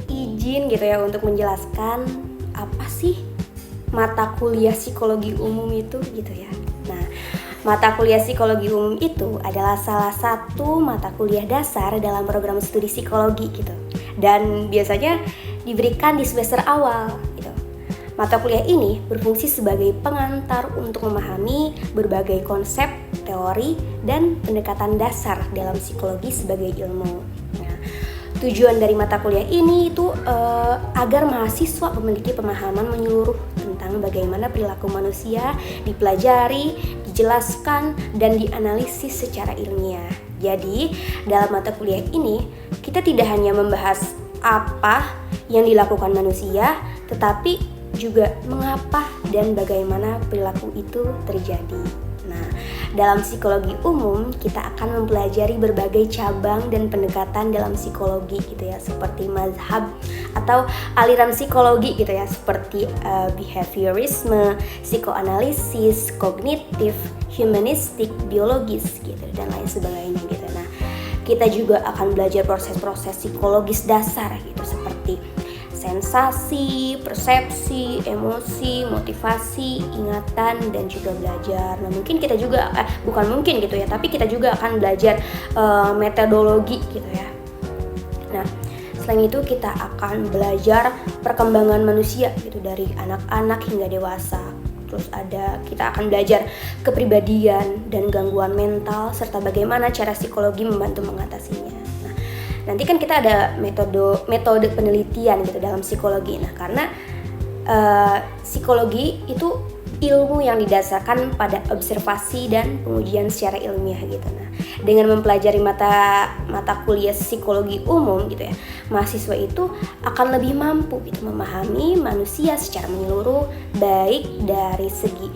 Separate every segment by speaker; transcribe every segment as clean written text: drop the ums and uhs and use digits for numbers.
Speaker 1: izin gitu ya untuk menjelaskan apa sih mata kuliah psikologi umum itu gitu ya. Nah, mata kuliah psikologi umum itu adalah salah satu mata kuliah dasar dalam program studi psikologi gitu. Dan biasanya diberikan di semester awal gitu. Mata kuliah ini berfungsi sebagai pengantar untuk memahami berbagai konsep, teori, dan pendekatan dasar dalam psikologi sebagai ilmu. Nah, tujuan dari mata kuliah ini itu agar mahasiswa memiliki pemahaman menyeluruh tentang bagaimana perilaku manusia dipelajari, dijelaskan, dan dianalisis secara ilmiah. Jadi, dalam mata kuliah ini, kita tidak hanya membahas apa yang dilakukan manusia, tetapi juga mengapa dan bagaimana perilaku itu terjadi. Nah, dalam psikologi umum kita akan mempelajari berbagai cabang dan pendekatan dalam psikologi gitu ya, seperti mazhab atau aliran psikologi gitu ya, seperti behaviorisme, psikoanalisis, kognitif, humanistik, biologis gitu dan lain sebagainya gitu. Nah, kita juga akan belajar proses-proses psikologis dasar gitu, seperti sensasi, persepsi, emosi, motivasi, ingatan, dan juga belajar. Nah, mungkin kita juga, bukan mungkin gitu ya, tapi kita juga akan belajar metodologi gitu ya. Nah, selain itu kita akan belajar perkembangan manusia gitu, dari anak-anak hingga dewasa. Terus kita akan belajar kepribadian dan gangguan mental, serta bagaimana cara psikologi membantu mengatasinya. Nanti kan kita ada metode penelitian gitu dalam psikologi. Nah, karena psikologi itu ilmu yang didasarkan pada observasi dan pengujian secara ilmiah gitu. Nah, dengan mempelajari mata kuliah psikologi umum gitu ya, mahasiswa itu akan lebih mampu gitu memahami manusia secara menyeluruh, baik dari segi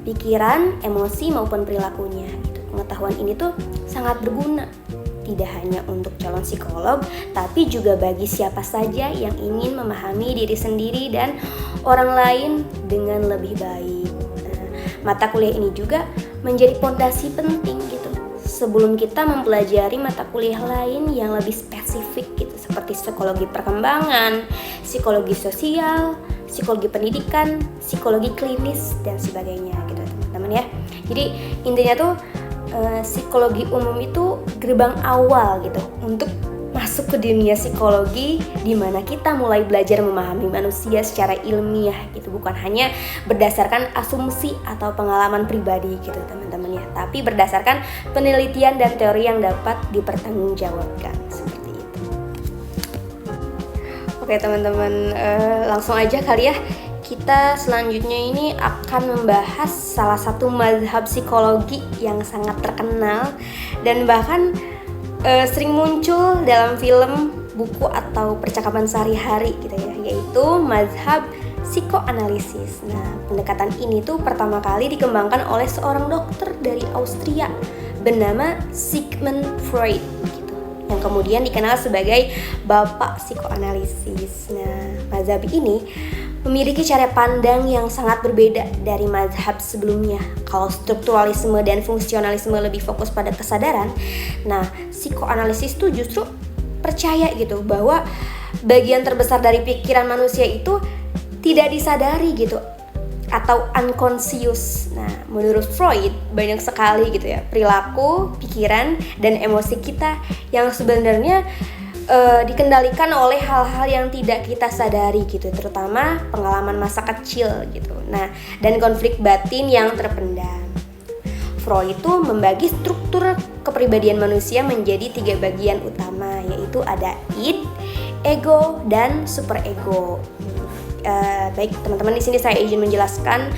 Speaker 1: pikiran, emosi maupun perilakunya gitu. Pengetahuan ini tuh sangat berguna, tidak hanya untuk calon psikolog, tapi juga bagi siapa saja yang ingin memahami diri sendiri dan orang lain dengan lebih baik. Nah, mata kuliah ini juga menjadi fondasi penting gitu sebelum kita mempelajari mata kuliah lain yang lebih spesifik gitu, seperti psikologi perkembangan, psikologi sosial, psikologi pendidikan, psikologi klinis, dan sebagainya gitu teman-teman ya. Jadi intinya tuh psikologi umum itu gerbang awal gitu untuk masuk ke dunia psikologi, di mana kita mulai belajar memahami manusia secara ilmiah gitu, bukan hanya berdasarkan asumsi atau pengalaman pribadi gitu teman-teman ya, tapi berdasarkan penelitian dan teori yang dapat dipertanggungjawabkan seperti itu. Oke teman-teman, langsung aja kali ya. Kita selanjutnya ini akan membahas salah satu mazhab psikologi yang sangat terkenal dan bahkan sering muncul dalam film, buku, atau percakapan sehari-hari gitu ya, yaitu mazhab psikoanalisis. Nah, pendekatan ini tuh pertama kali dikembangkan oleh seorang dokter dari Austria bernama Sigmund Freud gitu, yang kemudian dikenal sebagai bapak psikoanalisis. Nah, mazhab ini memiliki cara pandang yang sangat berbeda dari mazhab sebelumnya. Kalau strukturalisme dan fungsionalisme lebih fokus pada kesadaran, nah psikoanalisis itu justru percaya gitu bahwa bagian terbesar dari pikiran manusia itu tidak disadari gitu, atau unconscious. Nah, menurut Freud banyak sekali gitu ya perilaku, pikiran, dan emosi kita yang sebenarnya dikendalikan oleh hal-hal yang tidak kita sadari gitu, terutama pengalaman masa kecil gitu. Nah, dan konflik batin yang terpendam. Freud itu membagi struktur kepribadian manusia menjadi 3 bagian utama, yaitu ada id, ego, dan superego. Baik teman-teman, di sini saya izin menjelaskan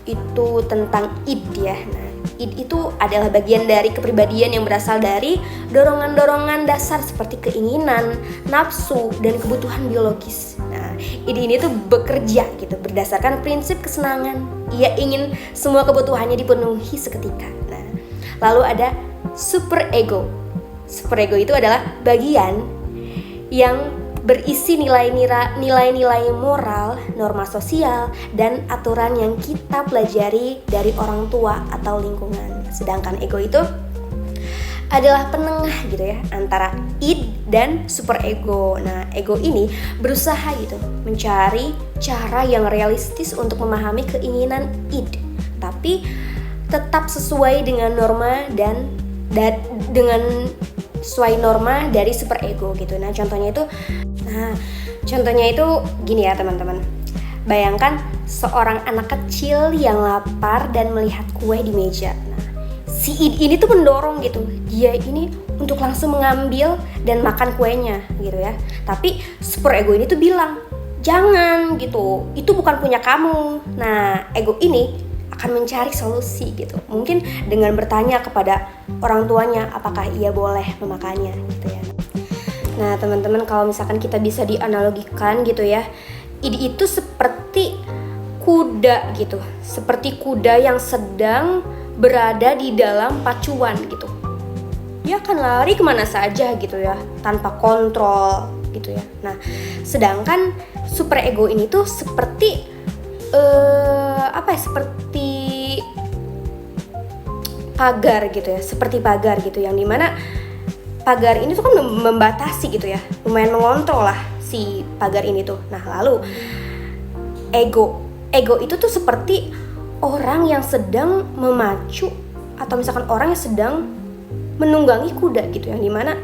Speaker 1: itu tentang id ya. Nah, id itu adalah bagian dari kepribadian yang berasal dari dorongan-dorongan dasar seperti keinginan, nafsu, dan kebutuhan biologis. Nah, id ini tuh bekerja gitu berdasarkan prinsip kesenangan. Ia ingin semua kebutuhannya dipenuhi seketika. Nah, lalu ada superego. Superego itu adalah bagian yang berisi nilai-nilai moral, norma sosial, dan aturan yang kita pelajari dari orang tua atau lingkungan. Sedangkan ego itu adalah penengah gitu ya, antara id dan super ego. Nah, ego ini berusaha gitu mencari cara yang realistis untuk memahami keinginan id, tapi tetap sesuai dengan norma dan dengan sesuai norma dari super ego gitu. Nah, contohnya itu gini ya teman-teman. Bayangkan seorang anak kecil yang lapar dan melihat kue di meja. Nah, si id ini tuh mendorong gitu dia ini untuk langsung mengambil dan makan kuenya gitu ya. Tapi super ego ini tuh bilang, jangan gitu, itu bukan punya kamu. Nah, ego ini akan mencari solusi gitu. Mungkin dengan bertanya kepada orang tuanya apakah ia boleh memakannya gitu ya. Nah, teman-teman, kalau misalkan kita bisa dianalogikan gitu ya, id itu seperti kuda gitu. Seperti kuda yang sedang berada di dalam pacuan gitu. Dia akan lari kemana saja gitu ya, tanpa kontrol gitu ya. Nah, sedangkan super ego ini tuh seperti seperti pagar gitu ya, seperti pagar gitu, yang dimana pagar ini tuh kan membatasi gitu ya, lumayan mengontrol lah si pagar ini tuh. Nah, lalu ego itu tuh seperti orang yang sedang memacu atau misalkan orang yang sedang menunggangi kuda gitu, yang dimana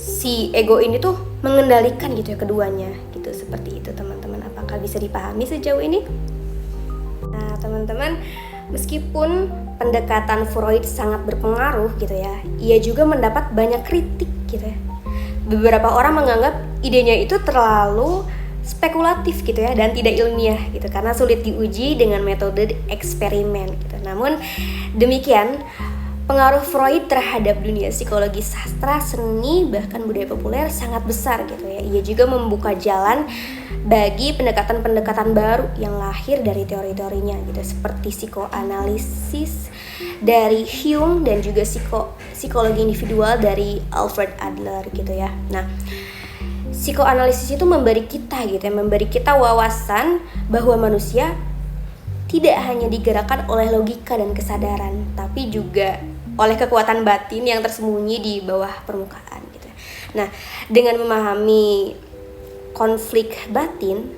Speaker 1: si ego ini tuh mengendalikan gitu ya keduanya gitu. Seperti itu teman-teman, apakah bisa dipahami sejauh ini? Nah teman-teman, meskipun pendekatan Freud sangat berpengaruh gitu ya, ia juga mendapat banyak kritik gitu ya. Beberapa orang menganggap idenya itu terlalu spekulatif gitu ya dan tidak ilmiah gitu karena sulit diuji dengan metode eksperimen gitu. Namun demikian, pengaruh Freud terhadap dunia psikologi, sastra, seni, bahkan budaya populer sangat besar gitu ya. Ia juga membuka jalan bagi pendekatan-pendekatan baru yang lahir dari teori-teorinya gitu, seperti psikoanalisis dari Hume dan juga psikologi individual dari Alfred Adler gitu ya. Nah, psikoanalisis itu memberi kita wawasan bahwa manusia tidak hanya digerakkan oleh logika dan kesadaran, tapi juga oleh kekuatan batin yang tersembunyi di bawah permukaan gitu. Nah, dengan memahami konflik batin,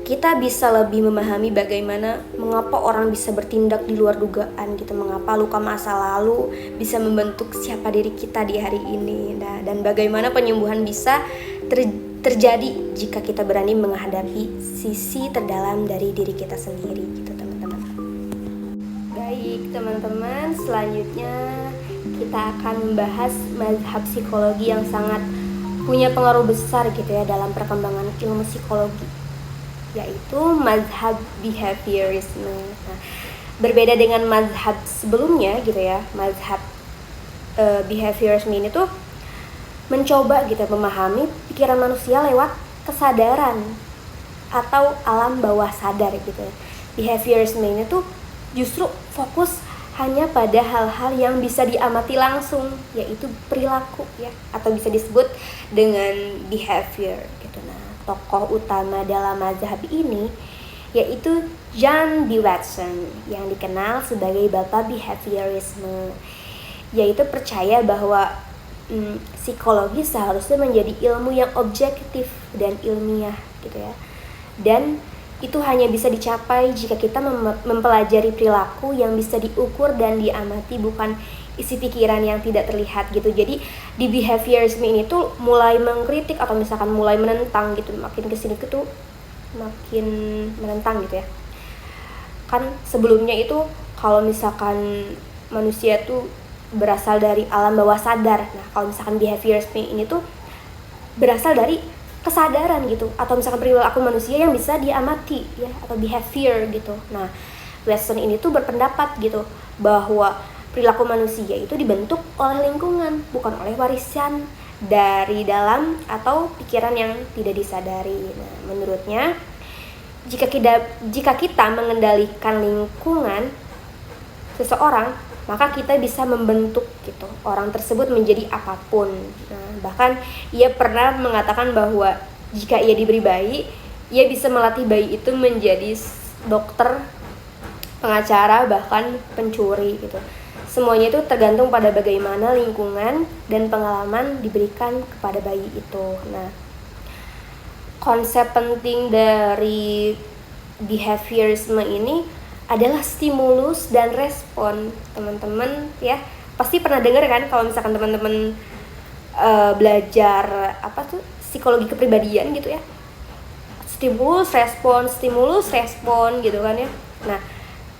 Speaker 1: kita bisa lebih memahami bagaimana mengapa orang bisa bertindak di luar dugaan gitu, mengapa luka masa lalu bisa membentuk siapa diri kita di hari ini. Nah, dan bagaimana penyembuhan bisa terjadi jika kita berani menghadapi sisi terdalam dari diri kita sendiri gitu teman-teman. Baik teman-teman, selanjutnya kita akan membahas mazhab psikologi yang sangat punya pengaruh besar gitu ya dalam perkembangan ilmu psikologi, yaitu mazhab behaviorisme. Nah, berbeda dengan mazhab sebelumnya gitu ya, mazhab behaviorisme ini tuh mencoba gitu memahami pikiran manusia lewat kesadaran atau alam bawah sadar gitu. Behaviorisme ini tuh justru fokus hanya pada hal-hal yang bisa diamati langsung, yaitu perilaku ya, atau bisa disebut dengan behavior gitu. Nah, tokoh utama dalam mazhab ini yaitu John D. Watson yang dikenal sebagai Bapak Behaviorisme, yaitu percaya bahwa psikologi seharusnya menjadi ilmu yang objektif dan ilmiah gitu ya, dan itu hanya bisa dicapai jika kita mempelajari perilaku yang bisa diukur dan diamati, bukan isi pikiran yang tidak terlihat gitu. Jadi di behaviorisme ini tuh mulai mengkritik atau misalkan mulai menentang gitu, makin kesini tuh makin menentang gitu ya. Kan sebelumnya itu kalau misalkan manusia tuh berasal dari alam bawah sadar. Nah, kalau misalkan behaviorisme ini tuh berasal dari kesadaran gitu, atau misalkan perilaku manusia yang bisa diamati ya, atau behavior gitu. Nah, Watson ini tuh berpendapat gitu bahwa perilaku manusia itu dibentuk oleh lingkungan, bukan oleh warisan dari dalam atau pikiran yang tidak disadari. Nah, menurutnya jika kita mengendalikan lingkungan seseorang, maka kita bisa membentuk gitu orang tersebut menjadi apapun. Nah, bahkan ia pernah mengatakan bahwa jika ia diberi bayi, ia bisa melatih bayi itu menjadi dokter, pengacara, bahkan pencuri gitu. Semuanya itu tergantung pada bagaimana lingkungan dan pengalaman diberikan kepada bayi itu. Nah, konsep penting dari behaviorisme ini adalah stimulus dan respon. Teman-teman ya pasti pernah dengar kan kalau misalkan teman-teman belajar psikologi kepribadian gitu ya, stimulus respon gitu kan ya. Nah,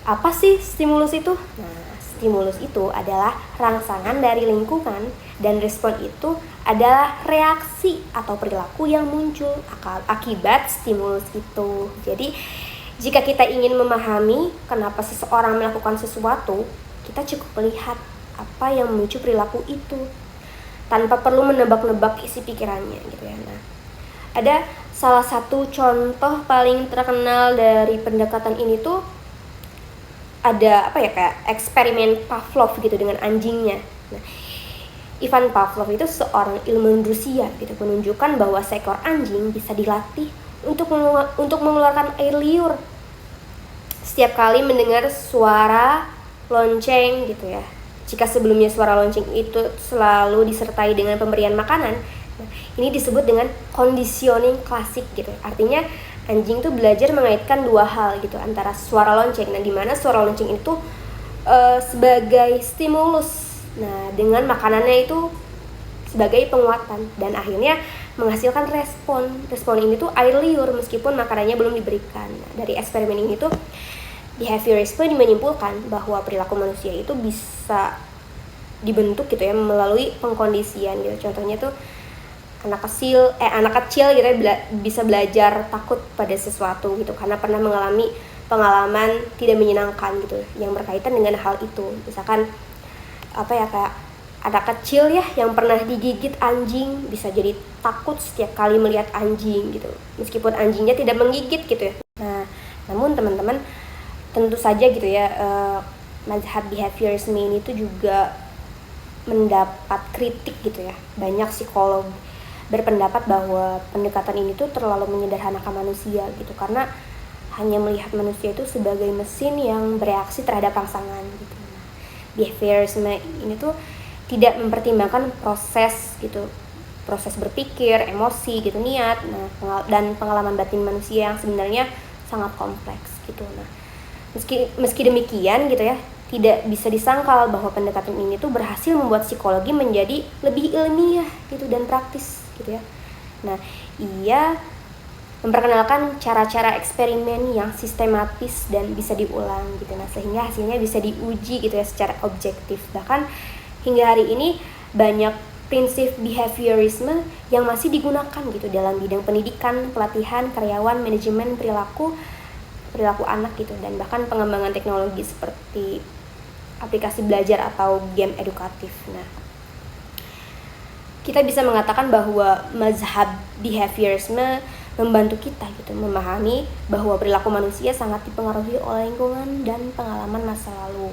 Speaker 1: apa sih stimulus itu? Nah, stimulus itu adalah rangsangan dari lingkungan dan respon itu adalah reaksi atau perilaku yang muncul akibat stimulus itu. Jadi jika kita ingin memahami kenapa seseorang melakukan sesuatu, kita cukup melihat apa yang memicu perilaku itu tanpa perlu menebak-nebak isi pikirannya gitu ya. Nah, ada salah satu contoh paling terkenal dari pendekatan ini tuh ada kayak eksperimen Pavlov gitu dengan anjingnya. Nah, Ivan Pavlov itu seorang ilmuwan Rusia gitu, menunjukkan bahwa seekor anjing bisa dilatih untuk mengeluarkan air liur setiap kali mendengar suara lonceng gitu ya. Jika sebelumnya suara lonceng itu selalu disertai dengan pemberian makanan, nah, ini disebut dengan conditioning klasik gitu. Artinya anjing tuh belajar mengaitkan dua hal gitu antara suara lonceng. Nah, di mana suara lonceng itu sebagai stimulus. Nah, dengan makanannya itu sebagai penguatan dan akhirnya menghasilkan respon. Respon ini tuh air liur meskipun makanannya belum diberikan. Nah, dari eksperimen ini tuh behaviorisme menyimpulkan bahwa perilaku manusia itu bisa dibentuk gitu ya melalui pengkondisian gitu. Contohnya tuh anak kecil gitu ya bisa belajar takut pada sesuatu gitu karena pernah mengalami pengalaman tidak menyenangkan gitu yang berkaitan dengan hal itu. Misalkan kayak anak kecil ya yang pernah digigit anjing bisa jadi takut setiap kali melihat anjing gitu meskipun anjingnya tidak menggigit gitu ya. Nah, namun teman-teman tentu saja gitu ya mazhab behaviorisme ini tuh juga mendapat kritik gitu ya. Banyak psikolog berpendapat bahwa pendekatan ini tuh terlalu menyederhanakan manusia gitu karena hanya melihat manusia itu sebagai mesin yang bereaksi terhadap rangsangan gitu. Nah, behaviorisme ini tuh tidak mempertimbangkan proses berpikir, emosi gitu, niat, dan pengalaman batin manusia yang sebenarnya sangat kompleks gitu. Nah, meski demikian gitu ya, tidak bisa disangkal bahwa pendekatan ini tuh berhasil membuat psikologi menjadi lebih ilmiah gitu dan praktis gitu ya. Nah, ia memperkenalkan cara-cara eksperimen yang sistematis dan bisa diulang gitu. Nah, sehingga hasilnya bisa diuji gitu ya secara objektif. Bahkan hingga hari ini banyak prinsip behaviorisme yang masih digunakan gitu dalam bidang pendidikan, pelatihan, karyawan, manajemen, perilaku anak gitu, dan bahkan pengembangan teknologi seperti aplikasi belajar atau game edukatif. Nah, kita bisa mengatakan bahwa mazhab behaviorisme membantu kita gitu memahami bahwa perilaku manusia sangat dipengaruhi oleh lingkungan dan pengalaman masa lalu.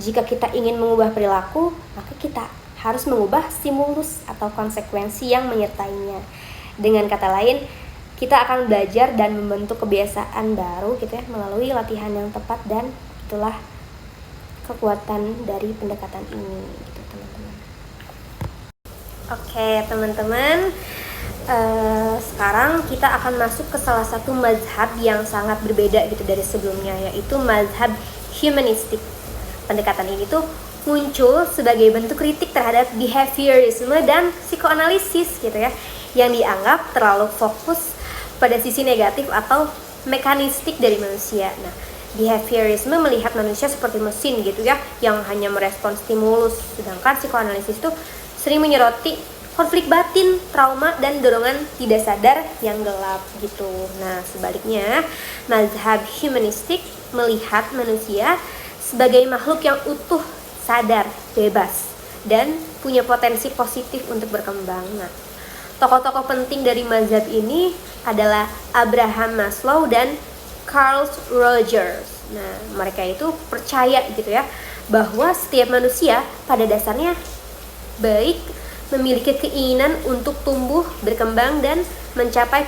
Speaker 1: Jika kita ingin mengubah perilaku, maka kita harus mengubah stimulus atau konsekuensi yang menyertainya. Dengan kata lain, kita akan belajar dan membentuk kebiasaan baru gitu ya melalui latihan yang tepat, dan itulah kekuatan dari pendekatan ini gitu teman-teman. Oke teman-teman, sekarang kita akan masuk ke salah satu mazhab yang sangat berbeda gitu dari sebelumnya, yaitu mazhab humanistik. Pendekatan ini tuh muncul sebagai bentuk kritik terhadap behaviorisme dan psikoanalisis gitu ya, yang dianggap terlalu fokus pada sisi negatif atau mekanistik dari manusia. Nah, behaviorisme melihat manusia seperti mesin gitu ya, yang hanya merespon stimulus, sedangkan psikoanalisis itu sering menyoroti konflik batin, trauma, dan dorongan tidak sadar yang gelap gitu. Nah, sebaliknya, mazhab humanistik melihat manusia sebagai makhluk yang utuh, sadar, bebas, dan punya potensi positif untuk berkembang. Nah, tokoh-tokoh penting dari mazhab ini adalah Abraham Maslow dan Carl Rogers. Nah, mereka itu percaya gitu ya bahwa setiap manusia pada dasarnya baik, memiliki keinginan untuk tumbuh, berkembang, dan mencapai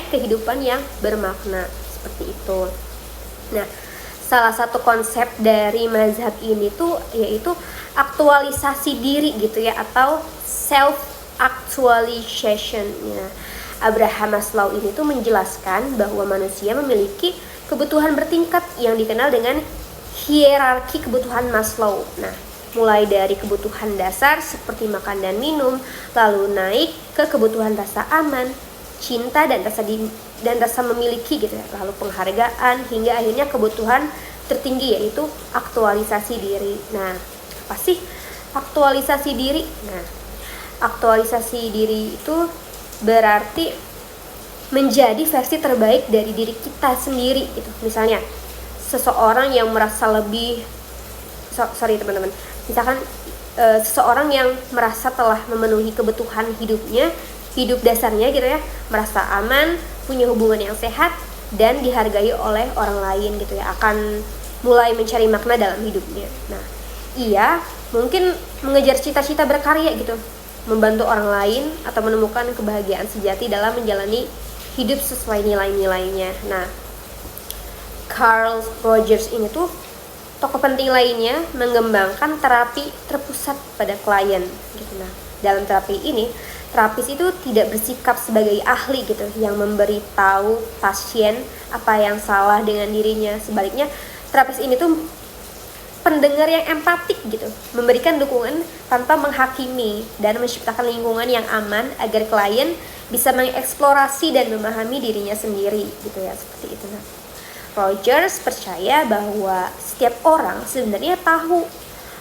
Speaker 1: kehidupan yang bermakna seperti itu. Nah, salah satu konsep dari mazhab ini tuh yaitu aktualisasi diri gitu ya, atau self actualization ya. Abraham Maslow ini tuh menjelaskan bahwa manusia memiliki kebutuhan bertingkat yang dikenal dengan hierarki kebutuhan Maslow. Nah, mulai dari kebutuhan dasar seperti makan dan minum, lalu naik ke kebutuhan rasa aman, cinta dan rasa memiliki gitu ya, lalu penghargaan, hingga akhirnya kebutuhan tertinggi yaitu aktualisasi diri. Nah, apa sih aktualisasi diri? Nah, aktualisasi diri itu berarti menjadi versi terbaik dari diri kita sendiri gitu. Misalnya seseorang yang merasa lebih teman-teman, misalkan seseorang yang merasa telah memenuhi kebutuhan hidup dasarnya gitu ya, merasa aman, punya hubungan yang sehat dan dihargai oleh orang lain gitu ya, akan mulai mencari makna dalam hidupnya. Nah, ia mungkin mengejar cita-cita berkarya gitu, membantu orang lain atau menemukan kebahagiaan sejati dalam menjalani hidup sesuai nilai-nilainya. Nah, Carl Rogers ini tuh tokoh penting lainnya mengembangkan terapi terpusat pada klien gitu. Nah, dalam terapi ini terapis itu tidak bersikap sebagai ahli gitu yang memberitahu pasien apa yang salah dengan dirinya. Sebaliknya, terapis ini tuh pendengar yang empatik gitu, memberikan dukungan tanpa menghakimi dan menciptakan lingkungan yang aman agar klien bisa mengeksplorasi dan memahami dirinya sendiri gitu ya, seperti itu. Nah, Rogers percaya bahwa setiap orang sebenarnya tahu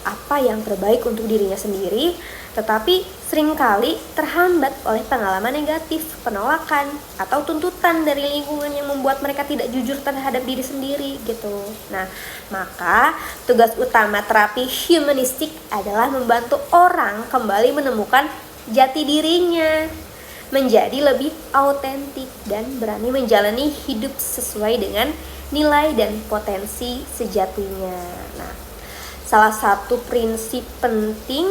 Speaker 1: apa yang terbaik untuk dirinya sendiri, tetapi seringkali terhambat oleh pengalaman negatif, penolakan, atau tuntutan dari lingkungan yang membuat mereka tidak jujur terhadap diri sendiri gitu. Nah, maka tugas utama terapi humanistik adalah membantu orang kembali menemukan jati dirinya, menjadi lebih autentik dan berani menjalani hidup sesuai dengan nilai dan potensi sejatinya. Nah, salah satu prinsip penting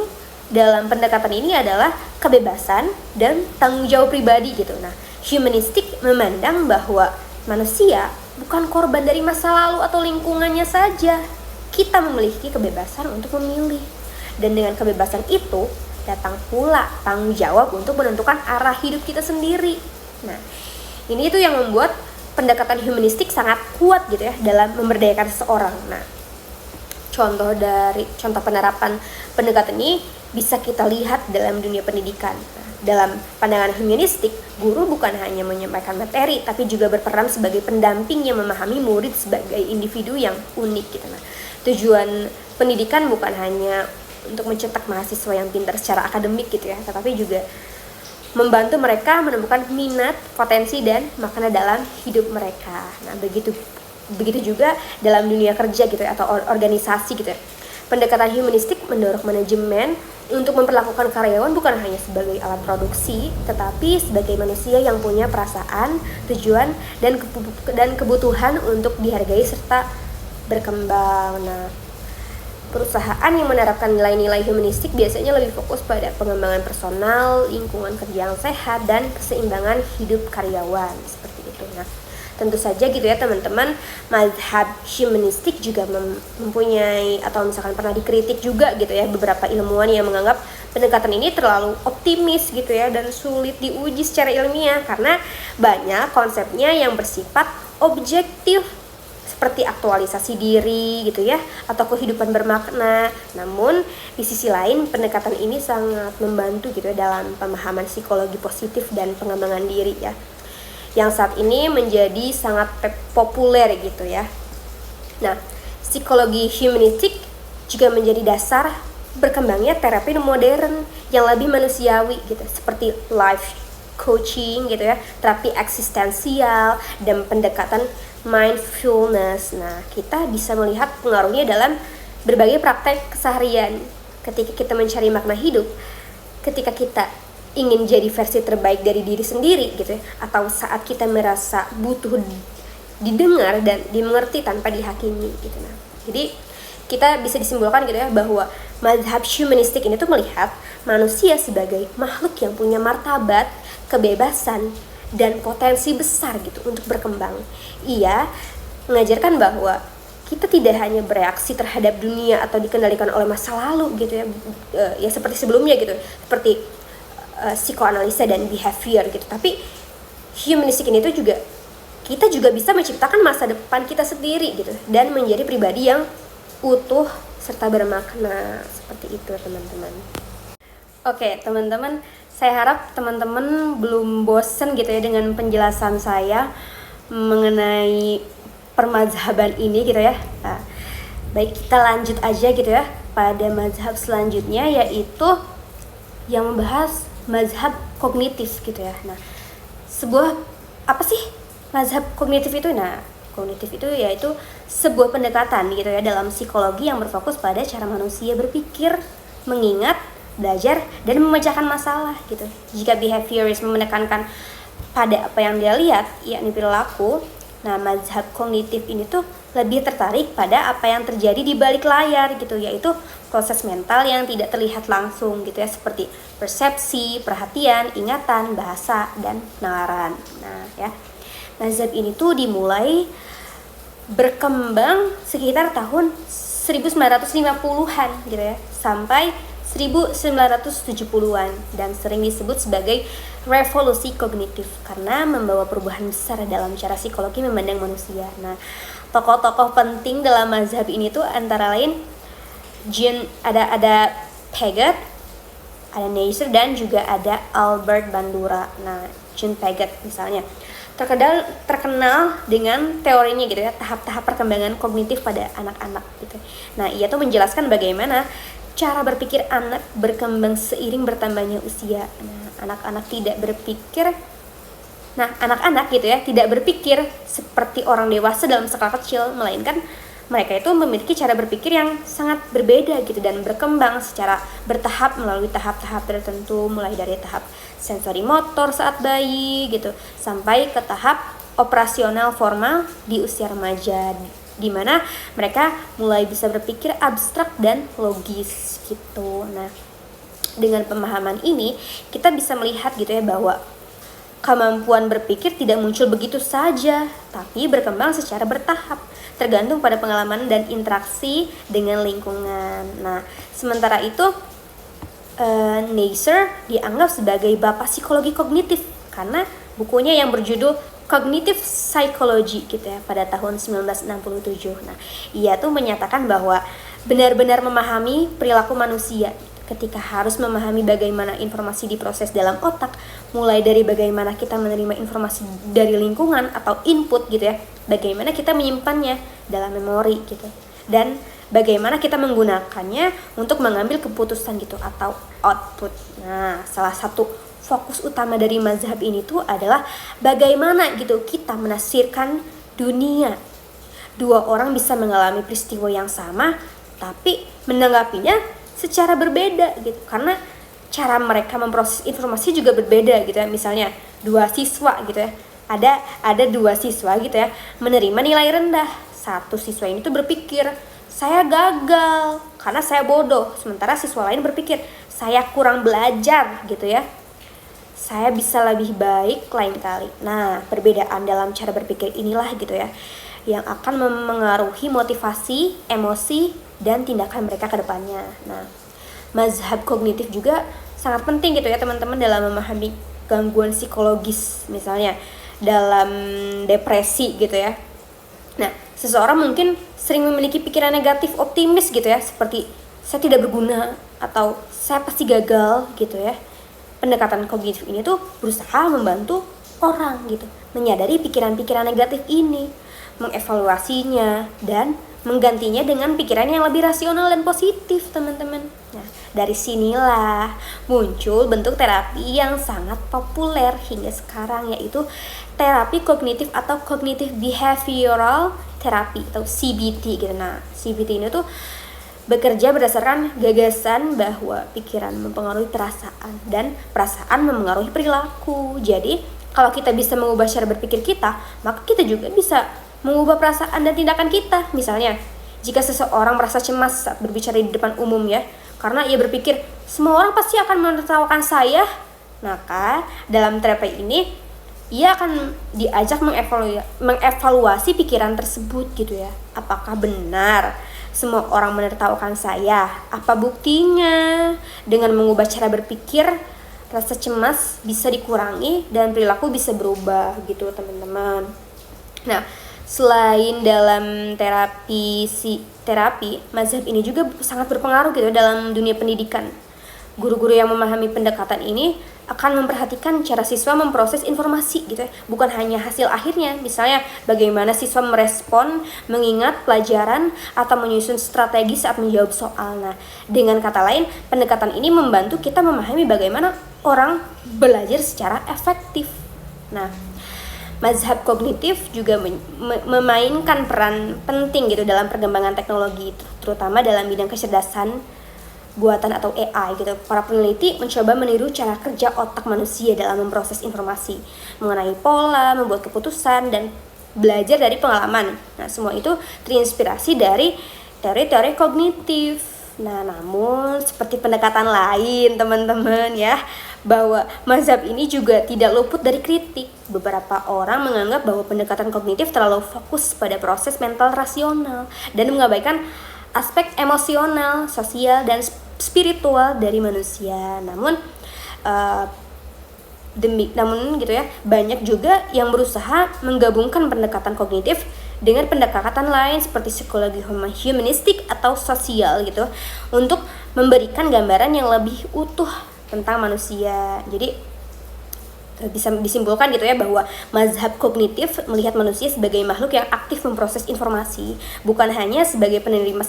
Speaker 1: dalam pendekatan ini adalah kebebasan dan tanggung jawab pribadi gitu. Nah, humanistik memandang bahwa manusia bukan korban dari masa lalu atau lingkungannya saja. Kita memiliki kebebasan untuk memilih. Dan dengan kebebasan itu datang pula tanggung jawab untuk menentukan arah hidup kita sendiri. Nah, ini itu yang membuat pendekatan humanistik sangat kuat gitu ya dalam memberdayakan seseorang. Nah, contoh penerapan pendekatan ini bisa kita lihat dalam dunia pendidikan. Nah, dalam pandangan humanistik, guru bukan hanya menyampaikan materi, tapi juga berperan sebagai pendamping yang memahami murid sebagai individu yang unik gitu. Nah, tujuan pendidikan bukan hanya untuk mencetak mahasiswa yang pintar secara akademik gitu ya, tetapi juga membantu mereka menemukan minat, potensi, dan makna dalam hidup mereka. Nah, begitu juga dalam dunia kerja gitu ya, atau organisasi gitu ya. Pendekatan humanistik mendorong manajemen untuk memperlakukan karyawan bukan hanya sebagai alat produksi, tetapi sebagai manusia yang punya perasaan, tujuan, dan kebutuhan untuk dihargai serta berkembang. Nah, perusahaan yang menerapkan nilai-nilai humanistik biasanya lebih fokus pada pengembangan personal, lingkungan kerja yang sehat, dan keseimbangan hidup karyawan, seperti itu. Nah, tentu saja gitu ya teman-teman, mazhab humanistik juga mempunyai atau misalkan pernah dikritik juga gitu ya beberapa ilmuwan yang menganggap pendekatan ini terlalu optimis gitu ya dan sulit diuji secara ilmiah karena banyak konsepnya yang bersifat objektif seperti aktualisasi diri gitu ya atau kehidupan bermakna. Namun di sisi lain pendekatan ini sangat membantu gitu ya dalam pemahaman psikologi positif dan pengembangan diri ya, yang saat ini menjadi sangat populer gitu ya. Nah, psikologi humanistik juga menjadi dasar berkembangnya terapi modern yang lebih manusiawi gitu, seperti life coaching gitu ya, terapi eksistensial, dan pendekatan mindfulness. Nah, kita bisa melihat pengaruhnya dalam berbagai praktek keseharian. Ketika kita mencari makna hidup, ketika kita ingin jadi versi terbaik dari diri sendiri gitu ya, atau saat kita merasa butuh didengar dan dimengerti tanpa dihakimi gitu. Nah, jadi kita bisa disimpulkan gitu ya bahwa mazhab humanistik ini tuh melihat manusia sebagai makhluk yang punya martabat, kebebasan, dan potensi besar gitu untuk berkembang. Ia mengajarkan bahwa kita tidak hanya bereaksi terhadap dunia atau dikendalikan oleh masa lalu gitu ya, ya seperti sebelumnya gitu, seperti psikoanalisa dan behavior gitu, tapi humanistic ini tuh juga kita juga bisa menciptakan masa depan kita sendiri gitu dan menjadi pribadi yang utuh serta bermakna, seperti itu teman-teman. Oke teman-teman, saya harap teman-teman belum bosen gitu ya dengan penjelasan saya mengenai permazhaban ini gitu ya. Nah, baik, kita lanjut aja gitu ya pada mazhab selanjutnya, yaitu yang membahas mazhab kognitif gitu ya. Nah, apa sih mazhab kognitif itu? Nah, kognitif itu yaitu sebuah pendekatan gitu ya dalam psikologi yang berfokus pada cara manusia berpikir, mengingat, belajar, dan memecahkan masalah gitu. Jika behaviorisme menekankan pada apa yang dia lihat, yakni perilaku, nah mazhab kognitif ini tuh lebih tertarik pada apa yang terjadi di balik layar gitu, yaitu proses mental yang tidak terlihat langsung gitu ya, seperti persepsi, perhatian, ingatan, bahasa, dan penalaran. Nah ya, mazhab ini tuh dimulai berkembang sekitar tahun 1950-an gitu ya, sampai 1970-an, dan sering disebut sebagai revolusi kognitif karena membawa perubahan besar dalam cara psikologi memandang manusia. Nah, tokoh-tokoh penting dalam mazhab ini tuh antara lain ada Piaget, ada Neisser, dan juga ada Albert Bandura. Nah, Jean Piaget misalnya terkenal dengan teorinya gitu ya, tahap-tahap perkembangan kognitif pada anak-anak gitu. Nah, ia tuh menjelaskan bagaimana cara berpikir anak berkembang seiring bertambahnya usia. Nah, anak-anak gitu ya, tidak berpikir seperti orang dewasa dalam skala kecil, melainkan mereka itu memiliki cara berpikir yang sangat berbeda gitu dan berkembang secara bertahap melalui tahap-tahap tertentu, mulai dari tahap sensori motor saat bayi gitu sampai ke tahap operasional formal di usia remaja, di mana mereka mulai bisa berpikir abstrak dan logis gitu. Nah, dengan pemahaman ini kita bisa melihat gitu ya bahwa kemampuan berpikir tidak muncul begitu saja, tapi berkembang secara bertahap, tergantung pada pengalaman dan interaksi dengan lingkungan. Nah, sementara itu Neisser dianggap sebagai bapak psikologi kognitif karena bukunya yang berjudul Cognitive Psychology gitu ya pada tahun 1967. Nah, ia tuh menyatakan bahwa benar-benar memahami perilaku manusia ketika harus memahami bagaimana informasi diproses dalam otak, mulai dari bagaimana kita menerima informasi dari lingkungan atau input gitu ya, bagaimana kita menyimpannya dalam memori gitu, dan bagaimana kita menggunakannya untuk mengambil keputusan gitu atau output. Nah, salah satu fokus utama dari mazhab ini tuh adalah bagaimana gitu kita menafsirkan dunia. Dua orang bisa mengalami peristiwa yang sama tapi menanggapinya secara berbeda gitu, karena cara mereka memproses informasi juga berbeda gitu ya. Misalnya dua siswa gitu ya, ada dua siswa gitu ya menerima nilai rendah. Satu siswa ini tuh berpikir saya gagal karena saya bodoh, sementara siswa lain berpikir saya kurang belajar gitu ya, saya bisa lebih baik lain kali. Nah, perbedaan dalam cara berpikir inilah gitu ya yang akan memengaruhi motivasi, emosi, dan tindakan mereka ke depannya. Nah, mazhab kognitif juga sangat penting gitu ya teman-teman dalam memahami gangguan psikologis, misalnya dalam depresi gitu ya. Nah, seseorang mungkin sering memiliki pikiran negatif optimis gitu ya, seperti saya tidak berguna atau saya pasti gagal gitu ya. Pendekatan kognitif ini tuh berusaha membantu orang gitu menyadari pikiran-pikiran negatif ini, mengevaluasinya, dan menggantinya dengan pikiran yang lebih rasional dan positif, teman-teman. Nah, dari sinilah muncul bentuk terapi yang sangat populer hingga sekarang, yaitu terapi kognitif atau cognitive behavioral therapy atau CBT gitu. Nah, CBT ini tuh bekerja berdasarkan gagasan bahwa pikiran mempengaruhi perasaan dan perasaan memengaruhi perilaku. Jadi, kalau kita bisa mengubah cara berpikir kita, maka kita juga bisa mengubah perasaan dan tindakan kita. Misalnya, jika seseorang merasa cemas saat berbicara di depan umum ya, karena ia berpikir semua orang pasti akan menertawakan saya, maka dalam terapi ini ia akan diajak mengevaluasi pikiran tersebut gitu ya. Apakah benar semua orang menertawakan saya? Apa buktinya? Dengan mengubah cara berpikir, rasa cemas bisa dikurangi dan perilaku bisa berubah gitu teman-teman. Nah, selain dalam terapi, mazhab ini juga sangat berpengaruh gitu dalam dunia pendidikan. Guru-guru yang memahami pendekatan ini akan memperhatikan cara siswa memproses informasi gitu ya, bukan hanya hasil akhirnya. Misalnya bagaimana siswa merespon, mengingat pelajaran, atau menyusun strategi saat menjawab soal. Nah, dengan kata lain, pendekatan ini membantu kita memahami bagaimana orang belajar secara efektif. Nah, mazhab kognitif juga memainkan peran penting gitu dalam perkembangan teknologi, terutama dalam bidang kecerdasan buatan atau AI gitu. Para peneliti mencoba meniru cara kerja otak manusia dalam memproses informasi, mengenai pola, membuat keputusan, dan belajar dari pengalaman. Nah, semua itu terinspirasi dari teori-teori kognitif. Nah, namun seperti pendekatan lain teman-teman ya, bahwa mazhab ini juga tidak luput dari kritik. Beberapa orang menganggap bahwa pendekatan kognitif terlalu fokus pada proses mental rasional dan mengabaikan aspek emosional, sosial, dan spiritual dari manusia. Namun gitu ya, banyak juga yang berusaha menggabungkan pendekatan kognitif dengan pendekatan lain seperti psikologi humanistik atau sosial gitu, untuk memberikan gambaran yang lebih utuh tentang manusia. Jadi bisa disimpulkan gitu ya, bahwa mazhab kognitif melihat manusia sebagai makhluk yang aktif memproses informasi, bukan hanya sebagai penerima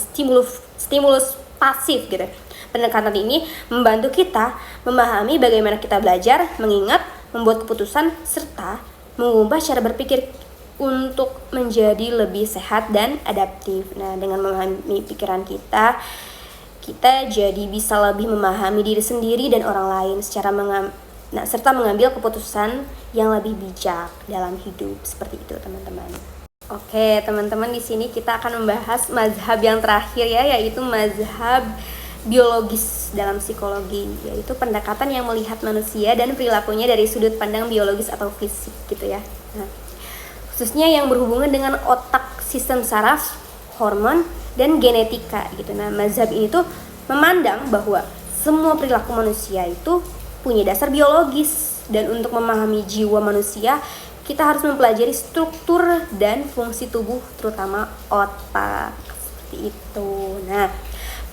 Speaker 1: stimulus pasif gitu. Pendekatan ini membantu kita memahami bagaimana kita belajar, mengingat, membuat keputusan, serta mengubah cara berpikir untuk menjadi lebih sehat dan adaptif. Nah, dengan memahami pikiran kita jadi bisa lebih memahami diri sendiri dan orang lain serta mengambil keputusan yang lebih bijak dalam hidup. Seperti itu teman-teman. Oke teman-teman, di sini kita akan membahas mazhab yang terakhir ya, yaitu mazhab biologis dalam psikologi, yaitu pendekatan yang melihat manusia dan perilakunya dari sudut pandang biologis atau fisik gitu ya. Nah, khususnya yang berhubungan dengan otak, sistem saraf, hormon, dan genetika gitu. Nah, mazhab ini tuh memandang bahwa semua perilaku manusia itu punya dasar biologis, dan untuk memahami jiwa manusia kita harus mempelajari struktur dan fungsi tubuh, terutama otak. Seperti itu. Nah,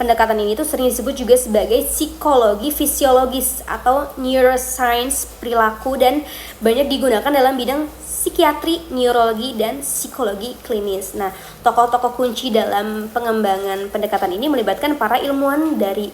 Speaker 1: pendekatan ini tuh sering disebut juga sebagai psikologi fisiologis atau neuroscience perilaku, dan banyak digunakan dalam bidang psikiatri, neurologi, dan psikologi klinis. Nah, tokoh-tokoh kunci dalam pengembangan pendekatan ini melibatkan para ilmuwan dari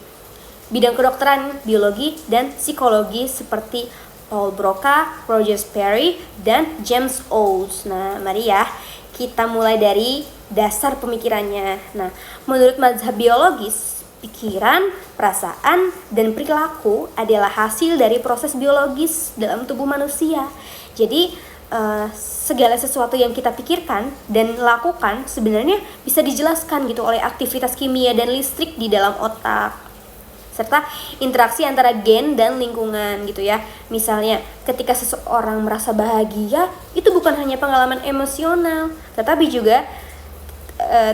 Speaker 1: bidang kedokteran, biologi, dan psikologi seperti Paul Broca, Roger Sperry, dan James Olds. Nah, mari ya kita mulai dari dasar pemikirannya. Nah, menurut mazhab biologis, pikiran, perasaan, dan perilaku adalah hasil dari proses biologis dalam tubuh manusia. Jadi, segala sesuatu yang kita pikirkan dan lakukan sebenarnya bisa dijelaskan gitu oleh aktivitas kimia dan listrik di dalam otak, serta interaksi antara gen dan lingkungan gitu ya. Misalnya ketika seseorang merasa bahagia, itu bukan hanya pengalaman emosional, tetapi juga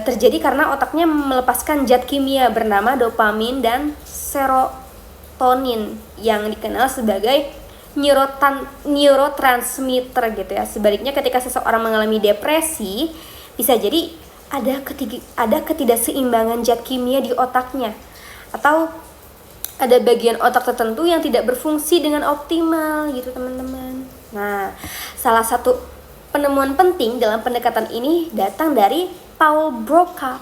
Speaker 1: terjadi karena otaknya melepaskan zat kimia bernama dopamin dan serotonin yang dikenal sebagai neurotransmitter gitu ya. Sebaliknya ketika seseorang mengalami depresi, bisa jadi ada ketidakseimbangan zat kimia di otaknya, atau ada bagian otak tertentu yang tidak berfungsi dengan optimal gitu teman-teman. Nah, salah satu penemuan penting dalam pendekatan ini datang dari Paul Broca,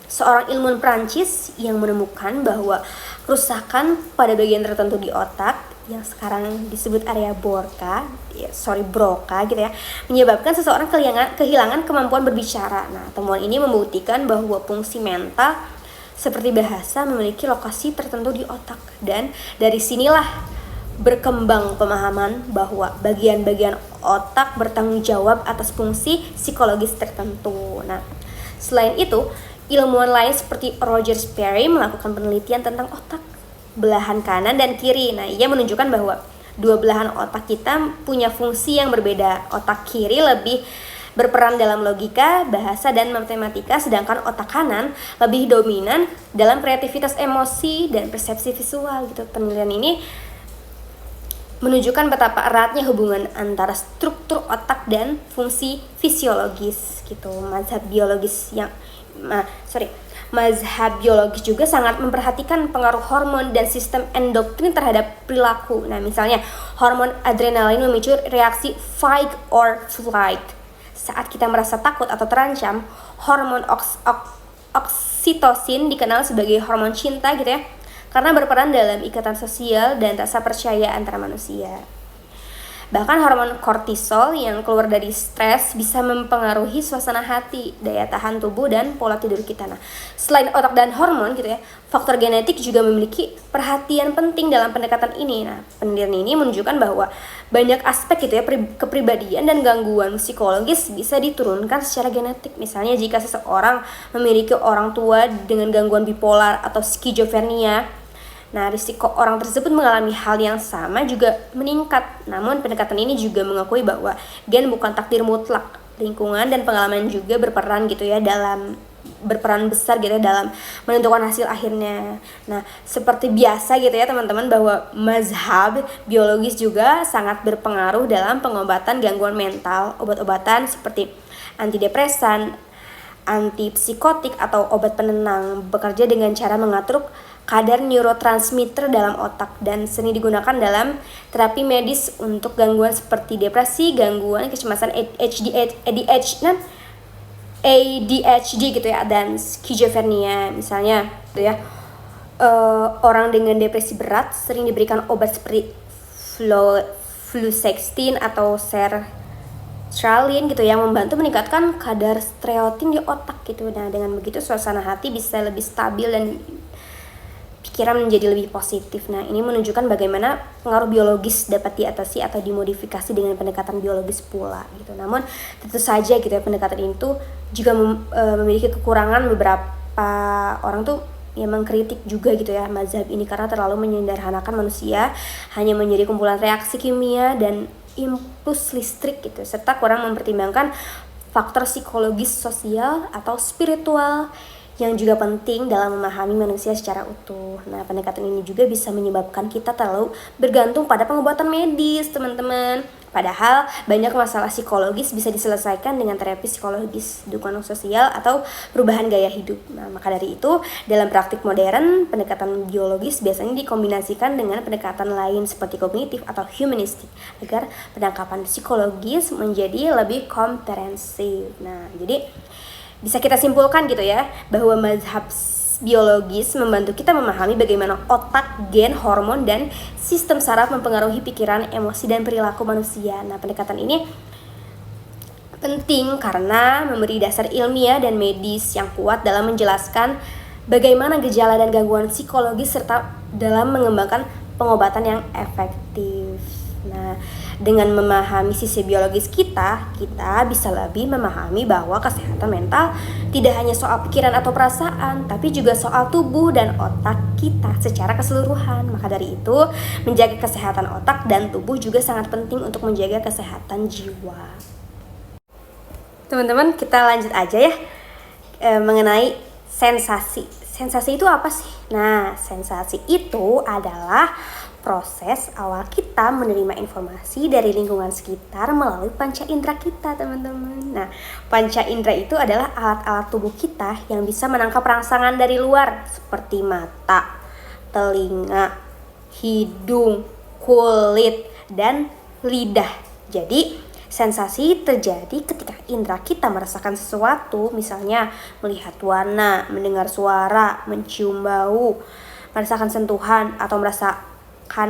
Speaker 1: seorang ilmuwan Prancis yang menemukan bahwa kerusakan pada bagian tertentu di otak yang sekarang disebut area Broca gitu ya, menyebabkan seseorang kehilangan kemampuan berbicara. Nah, temuan ini membuktikan bahwa fungsi mental seperti bahasa memiliki lokasi tertentu di otak, dan dari sinilah berkembang pemahaman bahwa bagian-bagian otak bertanggung jawab atas fungsi psikologis tertentu. Nah, selain itu, ilmuwan lain seperti Roger Sperry melakukan penelitian tentang otak, belahan kanan dan kiri. Nah, ia menunjukkan bahwa dua belahan otak kita punya fungsi yang berbeda. Otak kiri lebih berperan dalam logika, bahasa, dan matematika, sedangkan otak kanan lebih dominan dalam kreativitas emosi dan persepsi visual gitu. Penelitian ini menunjukkan betapa eratnya hubungan antara struktur otak dan fungsi fisiologis gitu. Mazhab biologis juga sangat memperhatikan pengaruh hormon dan sistem endokrin terhadap perilaku. Nah, misalnya hormon adrenalin memicu reaksi fight or flight. Saat kita merasa takut atau terancam, hormon oksitosin dikenal sebagai hormon cinta gitu ya, karena berperan dalam ikatan sosial dan rasa percaya antara manusia. Bahkan hormon kortisol yang keluar dari stres bisa mempengaruhi suasana hati, daya tahan tubuh, dan pola tidur kita. Nah, selain otak dan hormon gitu ya, faktor genetik juga memiliki perhatian penting dalam pendekatan ini. Nah, penelitian ini menunjukkan bahwa banyak aspek gitu ya, kepribadian dan gangguan psikologis bisa diturunkan secara genetik. Misalnya jika seseorang memiliki orang tua dengan gangguan bipolar atau skizofrenia, nah, risiko orang tersebut mengalami hal yang sama juga meningkat. Namun pendekatan ini juga mengakui bahwa gen bukan takdir mutlak. Lingkungan dan pengalaman juga berperan besar gitu ya dalam menentukan hasil akhirnya. Nah, seperti biasa gitu ya teman-teman, bahwa mazhab biologis juga sangat berpengaruh dalam pengobatan gangguan mental. Obat-obatan seperti antidepresan, antipsikotik, atau obat penenang bekerja dengan cara mengatur kadar neurotransmitter dalam otak dan sering digunakan dalam terapi medis untuk gangguan seperti depresi, gangguan kecemasan ADHD gitu ya, dan skizofrenia misalnya gitu ya. Orang dengan depresi berat sering diberikan obat seperti fluoxetine atau sertraline gitu yang membantu meningkatkan kadar serotonin di otak gitu. Nah, dengan begitu suasana hati bisa lebih stabil dan pikiran menjadi lebih positif. Nah, ini menunjukkan bagaimana pengaruh biologis dapat diatasi atau dimodifikasi dengan pendekatan biologis pula gitu. Namun tentu saja gitu ya, pendekatan itu juga memiliki kekurangan. Beberapa orang tuh yang mengkritik juga gitu ya mazhab ini karena terlalu menyederhanakan manusia hanya menjadi kumpulan reaksi kimia dan impuls listrik gitu, serta kurang mempertimbangkan faktor psikologis, sosial, atau spiritual yang juga penting dalam memahami manusia secara utuh. Nah, pendekatan ini juga bisa menyebabkan kita terlalu bergantung pada pengobatan medis, teman-teman. Padahal banyak masalah psikologis bisa diselesaikan dengan terapi psikologis, dukungan sosial, atau perubahan gaya hidup. Nah, maka dari itu, dalam praktik modern, pendekatan biologis biasanya dikombinasikan dengan pendekatan lain seperti kognitif atau humanistik agar penangkapan psikologis menjadi lebih komprehensif. Nah, jadi bisa kita simpulkan gitu ya, bahwa mazhab biologis membantu kita memahami bagaimana otak, gen, hormon, dan sistem saraf mempengaruhi pikiran, emosi, dan perilaku manusia. Nah, pendekatan ini penting karena memberi dasar ilmiah dan medis yang kuat dalam menjelaskan bagaimana gejala dan gangguan psikologis serta dalam mengembangkan pengobatan yang efektif. Nah, dengan memahami sisi biologis kita bisa lebih memahami bahwa kesehatan mental tidak hanya soal pikiran atau perasaan, tapi juga soal tubuh dan otak kita secara keseluruhan. Maka dari itu, menjaga kesehatan otak dan tubuh juga sangat penting untuk menjaga kesehatan jiwa. Teman-teman, kita lanjut aja ya mengenai sensasi. Sensasi itu apa sih? Nah, sensasi itu adalah proses awal kita menerima informasi dari lingkungan sekitar melalui panca indera kita, teman-teman. Nah, panca indera itu adalah alat-alat tubuh kita yang bisa menangkap rangsangan dari luar seperti mata, telinga, hidung, kulit, dan lidah. Jadi, sensasi terjadi ketika indera kita merasakan sesuatu, misalnya melihat warna, mendengar suara, mencium bau, merasakan sentuhan, atau merasakan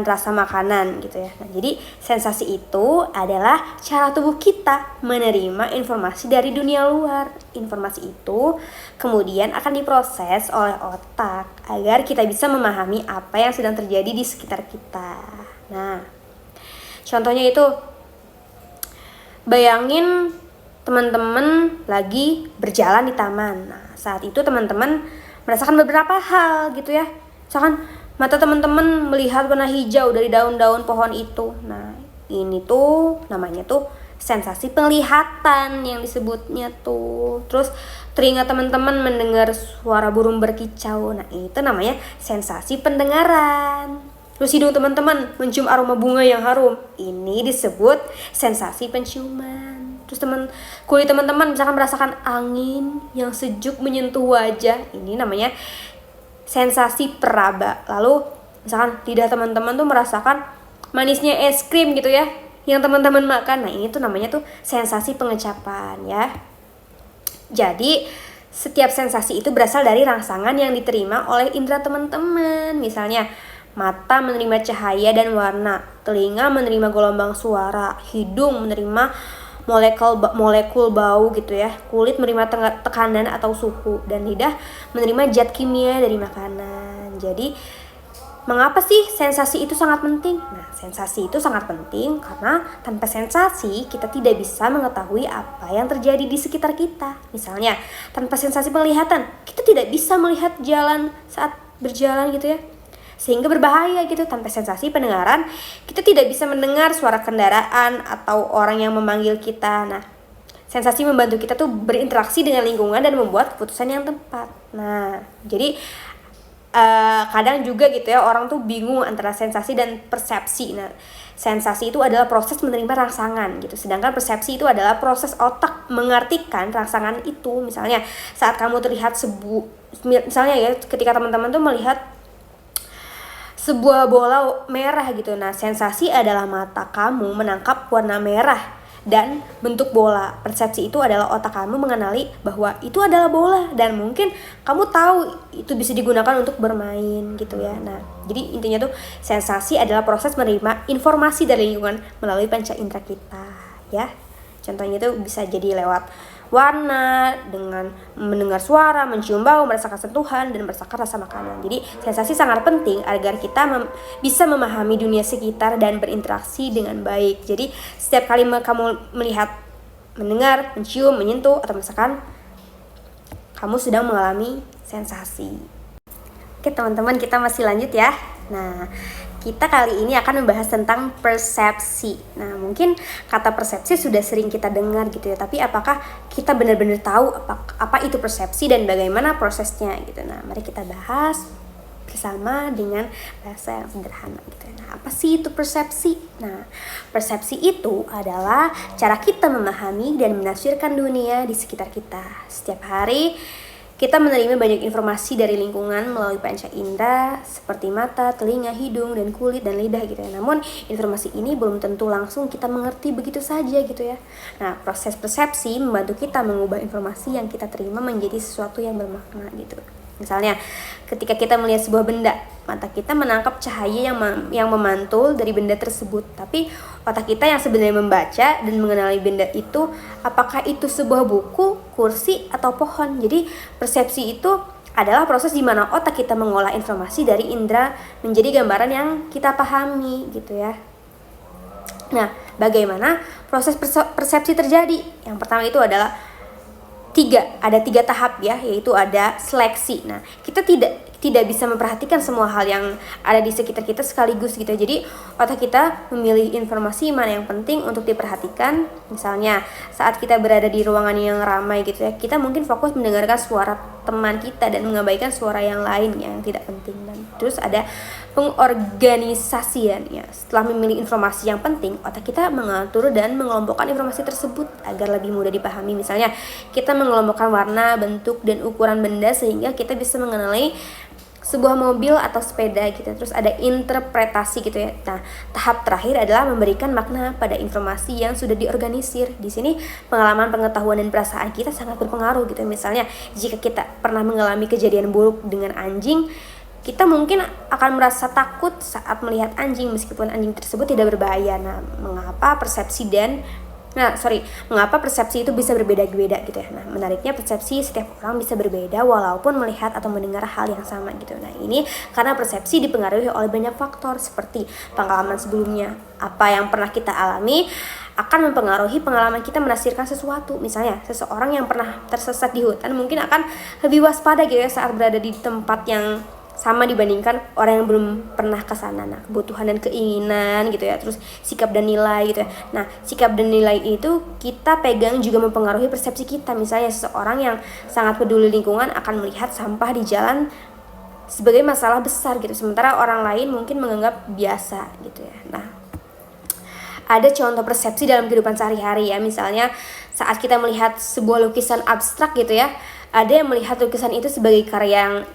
Speaker 1: rasa makanan gitu ya. Nah, jadi sensasi itu adalah cara tubuh kita menerima informasi dari dunia luar. Informasi itu kemudian akan diproses oleh otak agar kita bisa memahami apa yang sedang terjadi di sekitar kita. Nah, contohnya itu, bayangin teman-teman lagi berjalan di taman. Nah, saat itu teman-teman merasakan beberapa hal gitu ya. Misalkan mata teman-teman melihat warna hijau dari daun-daun pohon itu. Nah, ini tuh namanya tuh sensasi penglihatan yang disebutnya tuh. Terus telinga teman-teman mendengar suara burung berkicau. Nah, itu namanya sensasi pendengaran. Terus hidung teman-teman mencium aroma bunga yang harum. Ini disebut sensasi penciuman. Terus kulit teman-teman misalkan merasakan angin yang sejuk menyentuh wajah. Ini namanya sensasi peraba. Lalu misalkan lidah teman-teman tuh merasakan manisnya es krim gitu ya, yang teman-teman makan. Nah, ini tuh namanya tuh sensasi pengecapan ya. Jadi setiap sensasi itu berasal dari rangsangan yang diterima oleh indera teman-teman. Misalnya mata menerima cahaya dan warna, telinga menerima gelombang suara, hidung menerima molekul bau gitu ya, kulit menerima tekanan atau suhu, dan lidah menerima zat kimia dari makanan. Jadi mengapa sih sensasi itu sangat penting? Nah, sensasi itu sangat penting karena tanpa sensasi kita tidak bisa mengetahui apa yang terjadi di sekitar kita. Misalnya, tanpa sensasi penglihatan, kita tidak bisa melihat jalan saat berjalan gitu ya, sehingga berbahaya gitu. Tanpa sensasi pendengaran, kita tidak bisa mendengar suara kendaraan atau orang yang memanggil kita. Nah, sensasi membantu kita tuh berinteraksi dengan lingkungan dan membuat keputusan yang tepat. Nah, jadi kadang juga gitu ya, orang tuh bingung antara sensasi dan persepsi. Nah, sensasi itu adalah proses menerima rangsangan gitu, sedangkan persepsi itu adalah proses otak mengartikan rangsangan itu. Misalnya saat kamu terlihat misalnya ya, ketika teman-teman tuh melihat sebuah bola merah gitu. Nah, sensasi adalah mata kamu menangkap warna merah dan bentuk bola. Persepsi itu adalah otak kamu mengenali bahwa itu adalah bola, dan mungkin kamu tahu itu bisa digunakan untuk bermain gitu ya. Nah, jadi intinya tuh sensasi adalah proses menerima informasi dari lingkungan melalui panca indera kita ya. Contohnya itu bisa jadi lewat warna, dengan mendengar suara, mencium bau, merasakan sentuhan, dan merasakan rasa makanan. Jadi sensasi sangat penting agar kita bisa memahami dunia sekitar dan berinteraksi dengan baik. Jadi setiap kali kamu melihat, mendengar, mencium, menyentuh, atau merasakan, kamu sedang mengalami sensasi. Oke teman-teman, kita masih lanjut ya. Nah, kita kali ini akan membahas tentang persepsi. Nah, mungkin kata persepsi sudah sering kita dengar gitu ya, tapi apakah kita benar-benar tahu apa itu persepsi dan bagaimana prosesnya gitu. Nah, mari kita bahas bersama dengan bahasa yang sederhana gitu. Nah, apa sih itu persepsi? Nah, persepsi itu adalah cara kita memahami dan menafsirkan dunia di sekitar kita. Setiap hari kita menerima banyak informasi dari lingkungan melalui panca indera seperti mata, telinga, hidung, dan kulit, dan lidah gitu ya. Namun informasi ini belum tentu langsung kita mengerti begitu saja gitu ya. Nah, proses persepsi membantu kita mengubah informasi yang kita terima menjadi sesuatu yang bermakna gitu. Misalnya, ketika kita melihat sebuah benda, mata kita menangkap cahaya yang memantul dari benda tersebut. Tapi otak kita yang sebenarnya membaca dan mengenali benda itu, apakah itu sebuah buku, kursi, atau pohon. Jadi persepsi itu adalah proses di mana otak kita mengolah informasi dari indera menjadi gambaran yang kita pahami gitu ya. Nah, bagaimana proses persepsi terjadi? Yang pertama itu adalah ada tiga tahap ya, yaitu ada seleksi. Nah, kita tidak bisa memperhatikan semua hal yang ada di sekitar kita sekaligus gitu. Jadi otak kita memilih informasi mana yang penting untuk diperhatikan. Misalnya saat kita berada di ruangan yang ramai gitu ya, kita mungkin fokus mendengarkan suara teman kita dan mengabaikan suara yang lain yang tidak penting. Dan terus ada pengorganisasian ya. Setelah memilih informasi yang penting, otak kita mengatur dan mengelompokkan informasi tersebut agar lebih mudah dipahami. Misalnya kita mengelompokkan warna, bentuk, dan ukuran benda sehingga kita bisa mengenali sebuah mobil atau sepeda gitu. Terus ada interpretasi gitu ya. Nah, tahap terakhir adalah memberikan makna pada informasi yang sudah diorganisir. Di sini pengalaman, pengetahuan, dan perasaan kita sangat berpengaruh gitu. Misalnya jika kita pernah mengalami kejadian buruk dengan anjing, kita mungkin akan merasa takut saat melihat anjing meskipun anjing tersebut tidak berbahaya. Nah, mengapa persepsi itu bisa berbeda-beda gitu ya. Nah, menariknya persepsi setiap orang bisa berbeda walaupun melihat atau mendengar hal yang sama gitu. Nah, ini karena persepsi dipengaruhi oleh banyak faktor seperti pengalaman sebelumnya. Apa yang pernah kita alami akan mempengaruhi pengalaman kita menafsirkan sesuatu. Misalnya, seseorang yang pernah tersesat di hutan mungkin akan lebih waspada gitu ya saat berada di tempat yang sama dibandingkan orang yang belum pernah ke sana. Nah, kebutuhan dan keinginan gitu ya, terus sikap dan nilai gitu ya. Nah, sikap dan nilai itu kita pegang juga mempengaruhi persepsi kita. Misalnya seseorang yang sangat peduli lingkungan akan melihat sampah di jalan sebagai masalah besar gitu, sementara orang lain mungkin menganggap biasa gitu ya. Nah, ada contoh persepsi dalam kehidupan sehari-hari ya, misalnya saat kita melihat sebuah lukisan abstrak gitu ya, ada yang melihat lukisan itu sebagai karya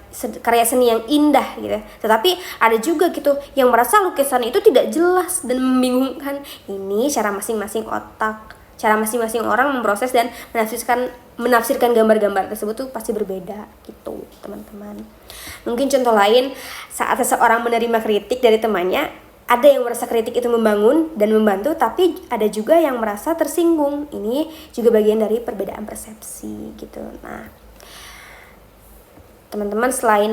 Speaker 1: seni yang indah gitu ya. Tetapi ada juga gitu yang merasa lukisan itu tidak jelas dan membingungkan. Ini cara masing-masing orang memproses dan menafsirkan gambar-gambar tersebut tuh pasti berbeda gitu, teman-teman. Mungkin contoh lain, saat seseorang menerima kritik dari temannya, ada yang merasa kritik itu membangun dan membantu, tapi ada juga yang merasa tersinggung. Ini juga bagian dari perbedaan persepsi gitu. Nah, teman-teman, selain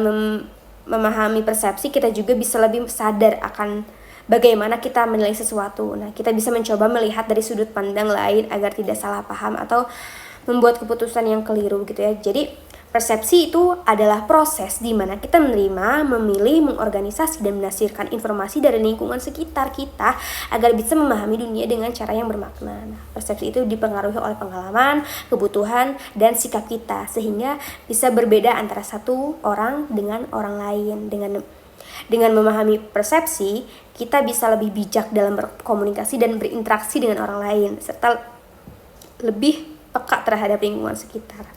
Speaker 1: memahami persepsi, kita juga bisa lebih sadar akan bagaimana kita menilai sesuatu. Nah, kita bisa mencoba melihat dari sudut pandang lain agar tidak salah paham atau membuat keputusan yang keliru gitu ya. Jadi persepsi itu adalah proses di mana kita menerima, memilih, mengorganisasi, dan menafsirkan informasi dari lingkungan sekitar kita agar bisa memahami dunia dengan cara yang bermakna. Nah, persepsi itu dipengaruhi oleh pengalaman, kebutuhan, dan sikap kita, sehingga bisa berbeda antara satu orang dengan orang lain. Dengan memahami persepsi, kita bisa lebih bijak dalam berkomunikasi dan berinteraksi dengan orang lain, serta lebih peka terhadap lingkungan sekitar.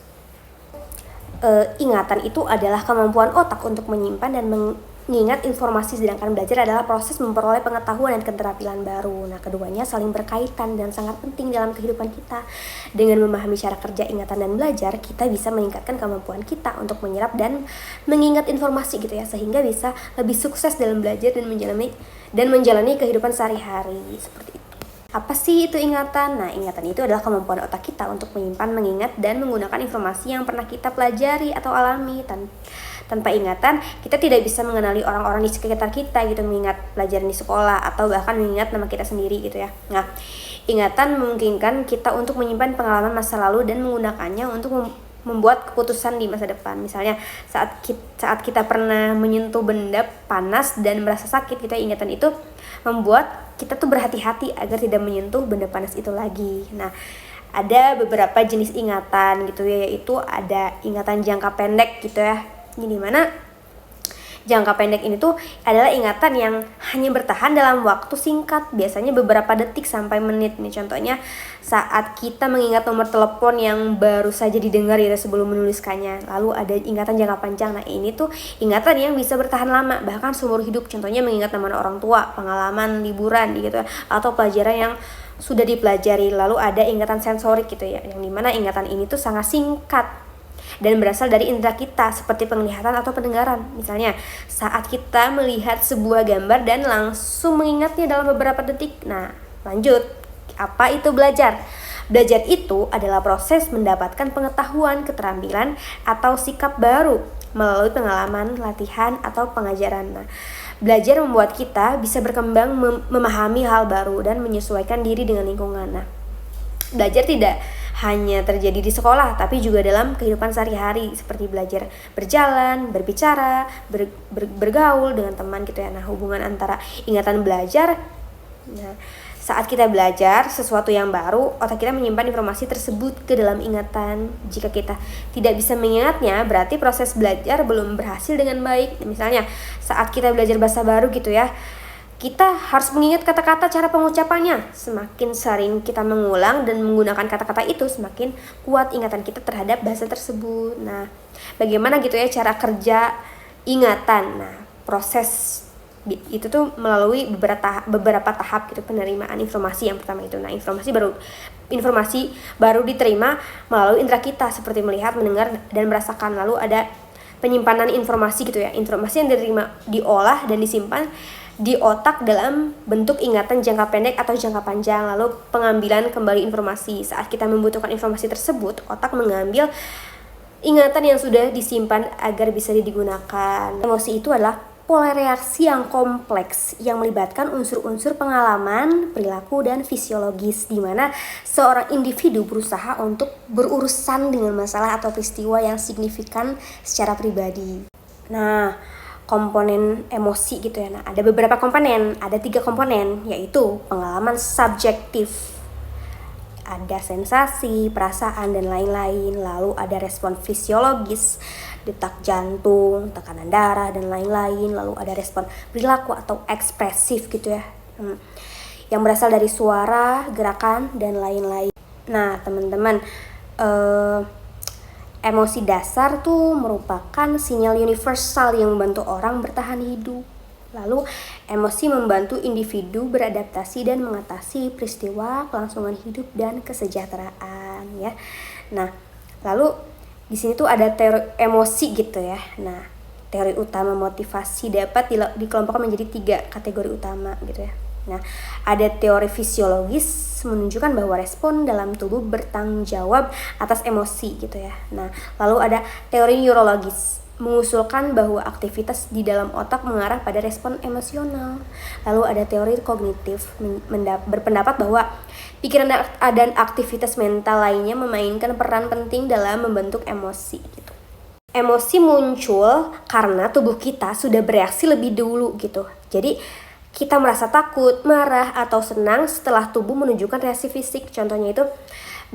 Speaker 1: Ingatan itu adalah kemampuan otak untuk menyimpan dan mengingat informasi, sedangkan belajar adalah proses memperoleh pengetahuan dan keterampilan baru. Nah, keduanya saling berkaitan dan sangat penting dalam kehidupan kita. Dengan memahami cara kerja ingatan dan belajar, kita bisa meningkatkan kemampuan kita untuk menyerap dan mengingat informasi gitu ya, sehingga bisa lebih sukses dalam belajar dan menjalani kehidupan sehari-hari seperti itu. Apa sih itu ingatan? Nah, ingatan itu adalah kemampuan otak kita untuk menyimpan, mengingat, dan menggunakan informasi yang pernah kita pelajari atau alami. Tanpa ingatan, kita tidak bisa mengenali orang-orang di sekitar kita gitu, mengingat pelajaran di sekolah, atau bahkan mengingat nama kita sendiri gitu ya. Nah, ingatan memungkinkan kita untuk menyimpan pengalaman masa lalu dan menggunakannya untuk membuat keputusan di masa depan. Misalnya saat kita pernah menyentuh benda panas dan merasa sakit gitu, ingatan itu membuat kita tuh berhati-hati agar tidak menyentuh benda panas itu lagi. Nah, ada beberapa jenis ingatan gitu ya, yaitu ada ingatan jangka pendek gitu ya. Ini dimana jangka pendek ini tuh adalah ingatan yang hanya bertahan dalam waktu singkat, biasanya beberapa detik sampai menit. Nih contohnya saat kita mengingat nomor telepon yang baru saja didengar ya sebelum menuliskannya. Lalu ada ingatan jangka panjang. Nah, ini tuh ingatan yang bisa bertahan lama, bahkan seumur hidup. Contohnya mengingat nama orang tua, pengalaman liburan gitu ya, atau pelajaran yang sudah dipelajari. Lalu ada ingatan sensorik gitu ya, yang dimana ingatan ini tuh sangat singkat dan berasal dari indera kita seperti penglihatan atau pendengaran. Misalnya saat kita melihat sebuah gambar dan langsung mengingatnya dalam beberapa detik. Nah, lanjut, apa itu belajar? Belajar itu adalah proses mendapatkan pengetahuan, keterampilan, atau sikap baru melalui pengalaman, latihan, atau pengajaran. Nah, belajar membuat kita bisa berkembang, memahami hal baru, dan menyesuaikan diri dengan lingkungan. Nah, belajar tidak hanya terjadi di sekolah, tapi juga dalam kehidupan sehari-hari, seperti belajar berjalan, berbicara, bergaul dengan teman gitu ya. Nah, hubungan antara ingatan belajar, nah, saat kita belajar sesuatu yang baru, otak kita menyimpan informasi tersebut ke dalam ingatan. Jika kita tidak bisa mengingatnya, berarti proses belajar belum berhasil dengan baik. Misalnya saat kita belajar bahasa baru gitu ya, kita harus mengingat kata-kata, cara pengucapannya. Semakin sering kita mengulang dan menggunakan kata-kata itu, semakin kuat ingatan kita terhadap bahasa tersebut. Nah, bagaimana gitu ya cara kerja ingatan? Nah, proses itu tuh melalui beberapa tahap gitu penerimaan informasi. Yang pertama itu, nah, informasi baru diterima melalui indera kita seperti melihat, mendengar, dan merasakan. Lalu ada penyimpanan informasi gitu ya. Informasi yang diterima diolah dan disimpan di otak dalam bentuk ingatan jangka pendek atau jangka panjang. Lalu pengambilan kembali informasi. Saat kita membutuhkan informasi tersebut, otak mengambil ingatan yang sudah disimpan agar bisa digunakan. Emosi itu adalah pola reaksi yang kompleks yang melibatkan unsur-unsur pengalaman, perilaku, dan fisiologis, di mana seorang individu berusaha untuk berurusan dengan masalah atau peristiwa yang signifikan secara pribadi. Nah, komponen emosi gitu ya. Nah, ada beberapa komponen, ada 3 komponen, yaitu pengalaman subjektif, ada sensasi, perasaan, dan lain-lain. Lalu ada respon fisiologis, detak jantung, tekanan darah, dan lain-lain. Lalu ada respon perilaku atau ekspresif gitu ya, yang berasal dari suara, gerakan, dan lain-lain. Nah, teman-teman, emosi dasar tuh merupakan sinyal universal yang membantu orang bertahan hidup. Lalu, emosi membantu individu beradaptasi dan mengatasi peristiwa, kelangsungan hidup, dan kesejahteraan ya. Nah, lalu di sini tuh ada teori emosi gitu ya. Nah, teori utama motivasi dapat dikelompokkan menjadi 3 kategori utama gitu ya. Nah, ada teori fisiologis menunjukkan bahwa respon dalam tubuh bertanggung jawab atas emosi gitu ya. Nah, lalu ada teori neurologis mengusulkan bahwa aktivitas di dalam otak mengarah pada respon emosional. Lalu ada teori kognitif berpendapat bahwa pikiran dan aktivitas mental lainnya memainkan peran penting dalam membentuk emosi gitu. Emosi muncul karena tubuh kita sudah bereaksi lebih dulu gitu. Jadi kita merasa takut, marah, atau senang setelah tubuh menunjukkan reaksi fisik. Contohnya itu,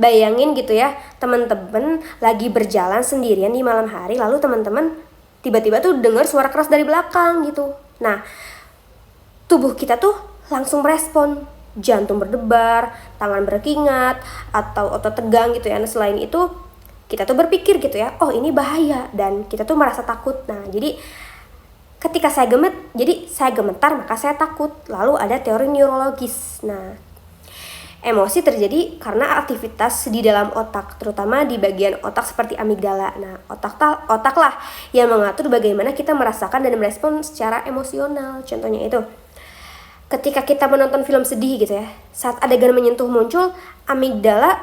Speaker 1: bayangin gitu ya, teman-teman lagi berjalan sendirian di malam hari, lalu teman-teman tiba-tiba tuh dengar suara keras dari belakang gitu. Nah, tubuh kita tuh langsung merespon, jantung berdebar, tangan berkeringat, atau otot tegang gitu ya. Nah, selain itu, kita tuh berpikir gitu ya, oh ini bahaya, dan kita tuh merasa takut. Nah, jadi ketika saya gemetar, maka saya takut. Lalu ada teori neurologis. Nah, emosi terjadi karena aktivitas di dalam otak, terutama di bagian otak seperti amigdala. Nah, otaklah yang mengatur bagaimana kita merasakan dan merespon secara emosional. Contohnya itu, ketika kita menonton film sedih gitu ya, saat adegan menyentuh muncul, amigdala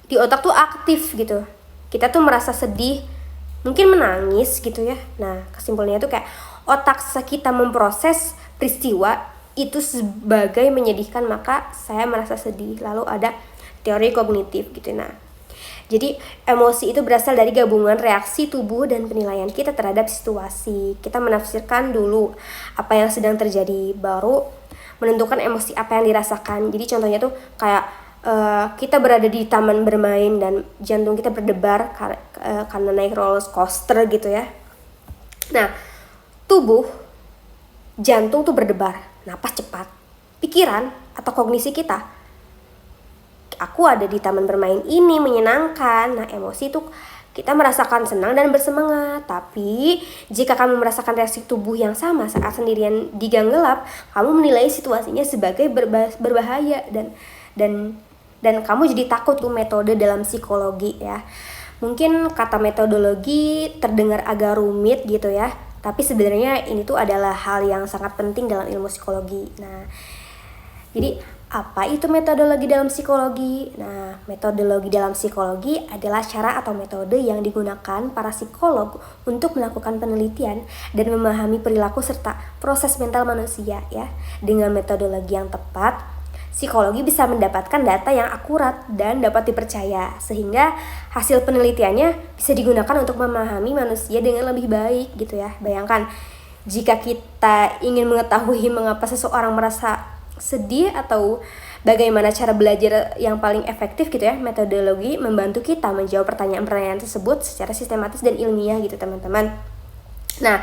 Speaker 1: di otak tuh aktif gitu. Kita tuh merasa sedih, mungkin menangis gitu ya. Nah, kesimpulannya itu kayak otak kita memproses peristiwa itu sebagai menyedihkan, maka saya merasa sedih. Lalu ada teori kognitif gitu. Nah, jadi emosi itu berasal dari gabungan reaksi tubuh dan penilaian kita terhadap situasi. Kita menafsirkan dulu apa yang sedang terjadi, baru menentukan emosi apa yang dirasakan. Jadi contohnya tuh kayak kita berada di taman bermain dan jantung kita berdebar karena naik roller coaster gitu ya. Nah, tubuh, jantung tuh berdebar, napas cepat, pikiran atau kognisi kita, aku ada di taman bermain ini menyenangkan. Nah, emosi itu kita merasakan senang dan bersemangat. Tapi jika kamu merasakan reaksi tubuh yang sama saat sendirian di gang gelap, kamu menilai situasinya sebagai berbahaya dan kamu jadi takut tuh. Metode dalam psikologi ya. Mungkin kata metodologi terdengar agak rumit gitu ya, tapi sebenarnya ini tuh adalah hal yang sangat penting dalam ilmu psikologi. Nah, jadi apa itu metodologi dalam psikologi? Nah, metodologi dalam psikologi adalah cara atau metode yang digunakan para psikolog untuk melakukan penelitian dan memahami perilaku serta proses mental manusia ya. Dengan metodologi yang tepat, psikologi bisa mendapatkan data yang akurat dan dapat dipercaya, sehingga hasil penelitiannya bisa digunakan untuk memahami manusia dengan lebih baik gitu ya. Bayangkan, jika kita ingin mengetahui mengapa seseorang merasa sedih atau bagaimana cara belajar yang paling efektif gitu ya, metodologi membantu kita menjawab pertanyaan-pertanyaan tersebut secara sistematis dan ilmiah gitu teman-teman. Nah,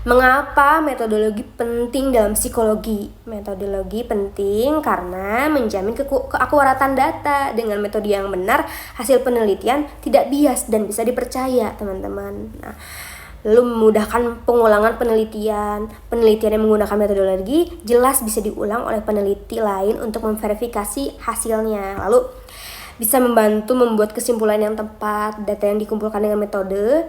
Speaker 1: mengapa metodologi penting dalam psikologi? Metodologi penting karena menjamin keakuratan data. Dengan metode yang benar, hasil penelitian tidak bias dan bisa dipercaya, teman-teman. Nah, lalu memudahkan pengulangan penelitian. Penelitian yang menggunakan metodologi jelas bisa diulang oleh peneliti lain untuk memverifikasi hasilnya. Lalu bisa membantu membuat kesimpulan yang tepat. Data yang dikumpulkan dengan metode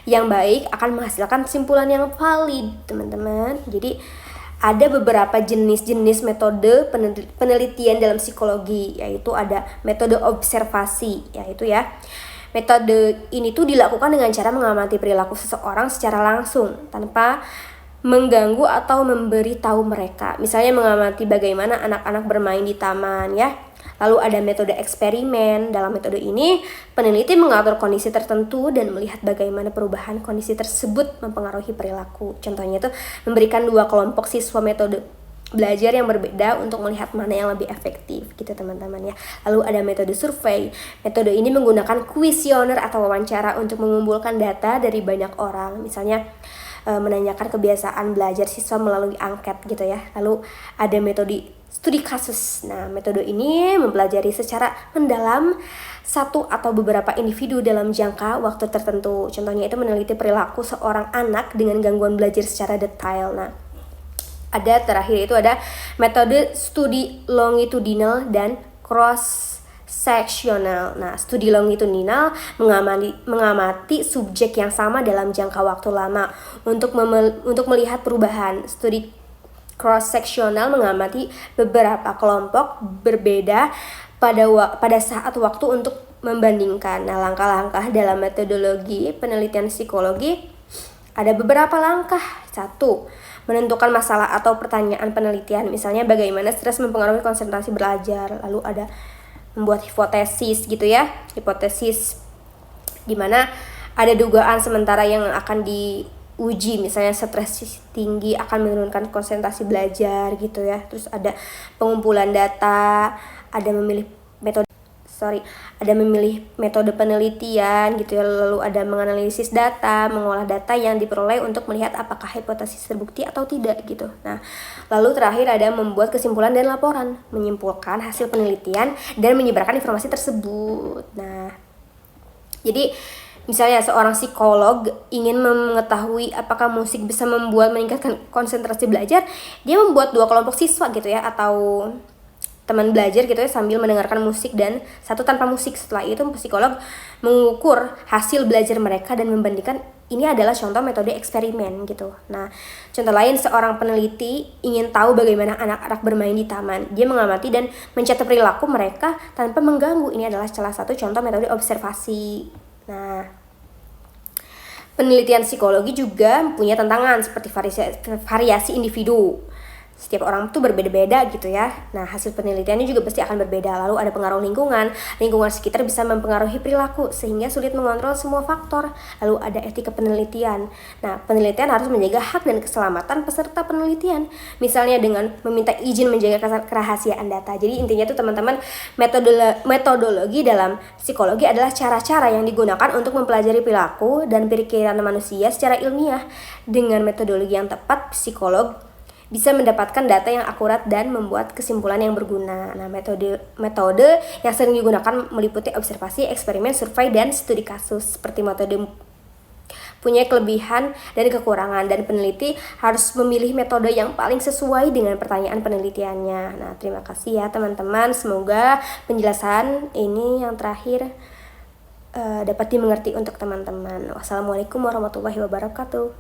Speaker 1: yang baik akan menghasilkan kesimpulan yang valid, teman-teman. Jadi ada beberapa jenis-jenis metode penelitian dalam psikologi, yaitu ada metode observasi, yaitu ya, metode ini tuh dilakukan dengan cara mengamati perilaku seseorang secara langsung tanpa mengganggu atau memberi tahu mereka. Misalnya mengamati bagaimana anak-anak bermain di taman ya. Lalu ada metode eksperimen. Dalam metode ini, peneliti mengatur kondisi tertentu dan melihat bagaimana perubahan kondisi tersebut mempengaruhi perilaku. Contohnya itu memberikan 2 kelompok siswa metode belajar yang berbeda untuk melihat mana yang lebih efektif gitu teman-teman ya. Lalu ada metode survei. Metode ini menggunakan kuesioner atau wawancara untuk mengumpulkan data dari banyak orang. Misalnya menanyakan kebiasaan belajar siswa melalui angket gitu ya. Lalu ada metode studi kasus. Nah, metode ini mempelajari secara mendalam satu atau beberapa individu dalam jangka waktu tertentu. Contohnya itu meneliti perilaku seorang anak dengan gangguan belajar secara detail. Nah, ada terakhir itu ada metode studi longitudinal dan cross sectional. Nah, studi longitudinal mengamati subjek yang sama dalam jangka waktu lama untuk melihat perubahan. Studi cross sectional mengamati beberapa kelompok berbeda pada saat waktu untuk membandingkan. Nah, langkah-langkah dalam metodologi penelitian psikologi ada beberapa langkah. 1. Menentukan masalah atau pertanyaan penelitian, misalnya bagaimana stres mempengaruhi konsentrasi belajar. Lalu ada membuat hipotesis gitu ya, hipotesis dimana ada dugaan sementara yang akan diuji, misalnya stres tinggi akan menurunkan konsentrasi belajar gitu ya. Terus ada pengumpulan data, ada memilih metode penelitian gitu ya. Lalu ada menganalisis data, mengolah data yang diperoleh untuk melihat apakah hipotesis terbukti atau tidak gitu. Nah, lalu terakhir ada membuat kesimpulan dan laporan, menyimpulkan hasil penelitian dan menyebarkan informasi tersebut. Nah, jadi misalnya seorang psikolog ingin mengetahui apakah musik bisa meningkatkan konsentrasi belajar, dia membuat 2 kelompok siswa gitu ya, atau teman belajar gitu ya, sambil mendengarkan musik dan satu tanpa musik. Setelah itu psikolog mengukur hasil belajar mereka dan membandingkan. Ini adalah contoh metode eksperimen gitu. Nah, contoh lain, seorang peneliti ingin tahu bagaimana anak-anak bermain di taman. Dia mengamati dan mencatat perilaku mereka tanpa mengganggu. Ini adalah salah satu contoh metode observasi. Nah, penelitian psikologi juga punya tantangan seperti variasi individu. Setiap orang tuh berbeda-beda gitu ya. Nah, hasil penelitiannya juga pasti akan berbeda. Lalu ada pengaruh lingkungan sekitar bisa mempengaruhi perilaku sehingga sulit mengontrol semua faktor. Lalu ada etika penelitian. Nah, penelitian harus menjaga hak dan keselamatan peserta penelitian, misalnya dengan meminta izin menjaga kerahasiaan data. Jadi intinya tuh teman-teman, metodologi dalam psikologi adalah cara-cara yang digunakan untuk mempelajari perilaku dan pikiran manusia secara ilmiah. Dengan metodologi yang tepat, psikolog bisa mendapatkan data yang akurat dan membuat kesimpulan yang berguna. Nah, metode yang sering digunakan meliputi observasi, eksperimen, survei, dan studi kasus. Seperti metode punya kelebihan dan kekurangan, dan peneliti harus memilih metode yang paling sesuai dengan pertanyaan penelitiannya. Nah, terima kasih ya teman-teman. Semoga penjelasan ini yang terakhir dapat dimengerti untuk teman-teman. Wassalamualaikum warahmatullahi wabarakatuh.